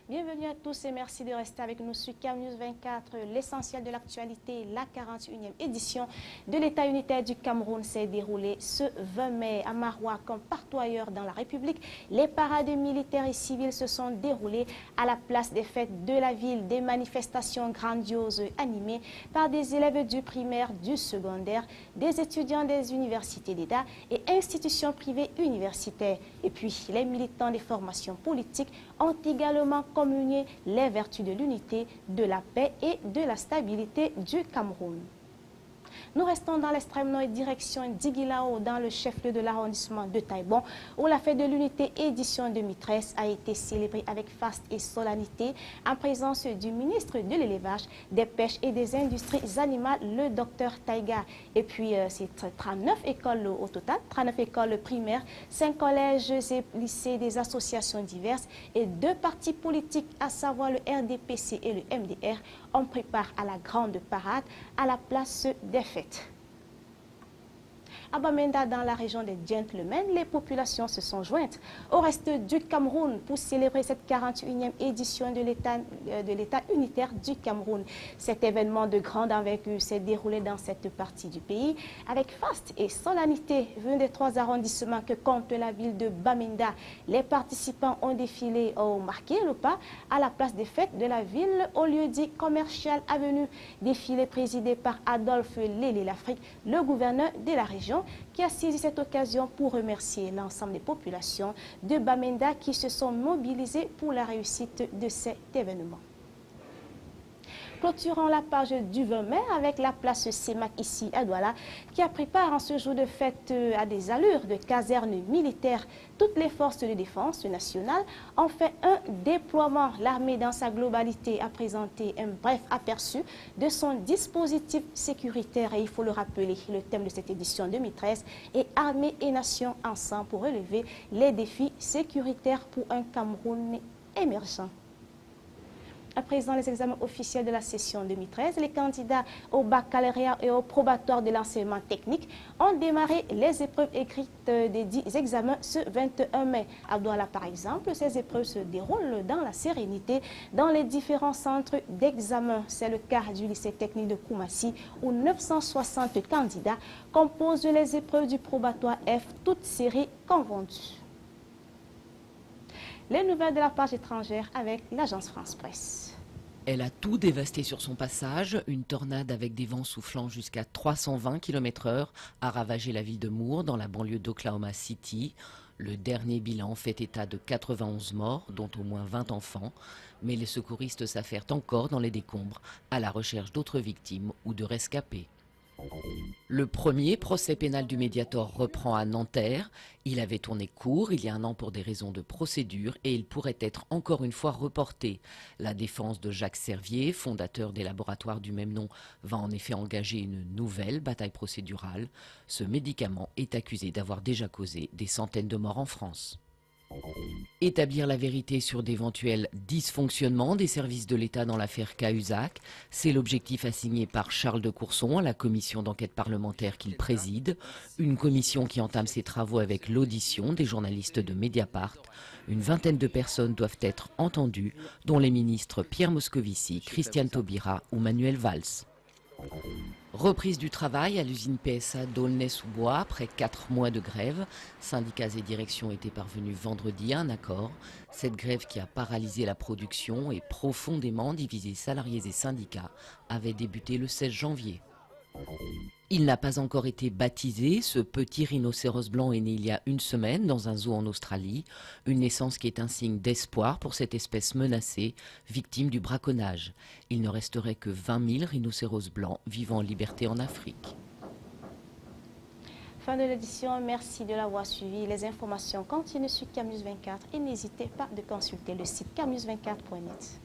Bienvenue à tous et merci de rester avec nous sur CamNews 24. L'essentiel de l'actualité, la 41e édition de l'État unitaire du Cameroun s'est déroulée ce 20 mai à Maroua comme partout ailleurs dans la République. Les parades militaires et civiles se sont déroulées à la place des fêtes de la ville. Des manifestations grandioses animées par des élèves du primaire, du secondaire, des étudiants des universités d'État et institutions privées universitaires. Et puis, les militants des formations politiques ont également communié les vertus de l'unité, de la paix et de la stabilité du Cameroun. Nous restons dans l'extrême nord et direction d'Iguilao, dans le chef-lieu de l'arrondissement de Taïbon, où la fête de l'unité édition 2013 a été célébrée avec faste et solennité en présence du ministre de l'élevage, des pêches et des industries animales, le docteur Taïga. Et puis, c'est 39 écoles au total, 39 écoles primaires, 5 collèges et lycées, des associations diverses et 2 partis politiques, à savoir le RDPC et le MDR, on prépare à la grande parade à la place des fêtes. À Bamenda, dans la région des Gentlemen, les populations se sont jointes au reste du Cameroun pour célébrer cette 41e édition de l'État unitaire du Cameroun. Cet événement de grande envergure s'est déroulé dans cette partie du pays avec faste et solennité venus des 3 arrondissements que compte la ville de Bamenda. Les participants ont défilé au marqué le pas à la place des fêtes de la ville au lieu dit commercial avenue. Défilé présidé par Adolphe Lélé l'Afrique, le gouverneur de la région, qui a saisi cette occasion pour remercier l'ensemble des populations de Bamenda qui se sont mobilisées pour la réussite de cet événement. Clôturons la page du 20 mai avec la place Semak ici à Douala qui a pris part en ce jour de fête à des allures de caserne militaire. Toutes les forces de défense nationale ont fait un déploiement. L'armée dans sa globalité a présenté un bref aperçu de son dispositif sécuritaire. Et il faut le rappeler, le thème de cette édition 2013 est Armée et Nation ensemble pour relever les défis sécuritaires pour un Cameroun émergent. À présent, les examens officiels de la session 2013, les candidats au baccalauréat et au probatoire de l'enseignement technique ont démarré les épreuves écrites des 10 examens ce 21 mai. À Douala, par exemple, ces épreuves se déroulent dans la sérénité dans les différents centres d'examen. C'est le cas du lycée technique de Koumassi où 960 candidats composent les épreuves du probatoire F, toutes séries confondues. Les nouvelles de la page étrangère avec l'agence France Presse. Elle a tout dévasté sur son passage. Une tornade avec des vents soufflant jusqu'à 320 km/h a ravagé la ville de Moore dans la banlieue d'Oklahoma City. Le dernier bilan fait état de 91 morts, dont au moins 20 enfants. Mais les secouristes s'affairent encore dans les décombres à la recherche d'autres victimes ou de rescapés. Le premier procès pénal du Mediator reprend à Nanterre. Il avait tourné court il y a un an pour des raisons de procédure et il pourrait être encore une fois reporté. La défense de Jacques Servier, fondateur des laboratoires du même nom, va en effet engager une nouvelle bataille procédurale. Ce médicament est accusé d'avoir déjà causé des centaines de morts en France. Établir la vérité sur d'éventuels dysfonctionnements des services de l'État dans l'affaire Cahuzac, c'est l'objectif assigné par Charles de Courson à la commission d'enquête parlementaire qu'il préside, une commission qui entame ses travaux avec l'audition des journalistes de Mediapart. Une vingtaine de personnes doivent être entendues, dont les ministres Pierre Moscovici, Christiane Taubira ou Manuel Valls. Reprise du travail à l'usine PSA d'Aulnay-sous-Bois après 4 mois de grève. Syndicats et directions étaient parvenus vendredi à un accord. Cette grève qui a paralysé la production et profondément divisé salariés et syndicats avait débuté le 16 janvier. Il n'a pas encore été baptisé. Ce petit rhinocéros blanc est né il y a une semaine dans un zoo en Australie. Une naissance qui est un signe d'espoir pour cette espèce menacée, victime du braconnage. Il ne resterait que 20 000 rhinocéros blancs vivant en liberté en Afrique. Fin de l'édition, merci de l'avoir suivi. Les informations continuent sur CamNews 24 et n'hésitez pas de consulter le site camnews24.net.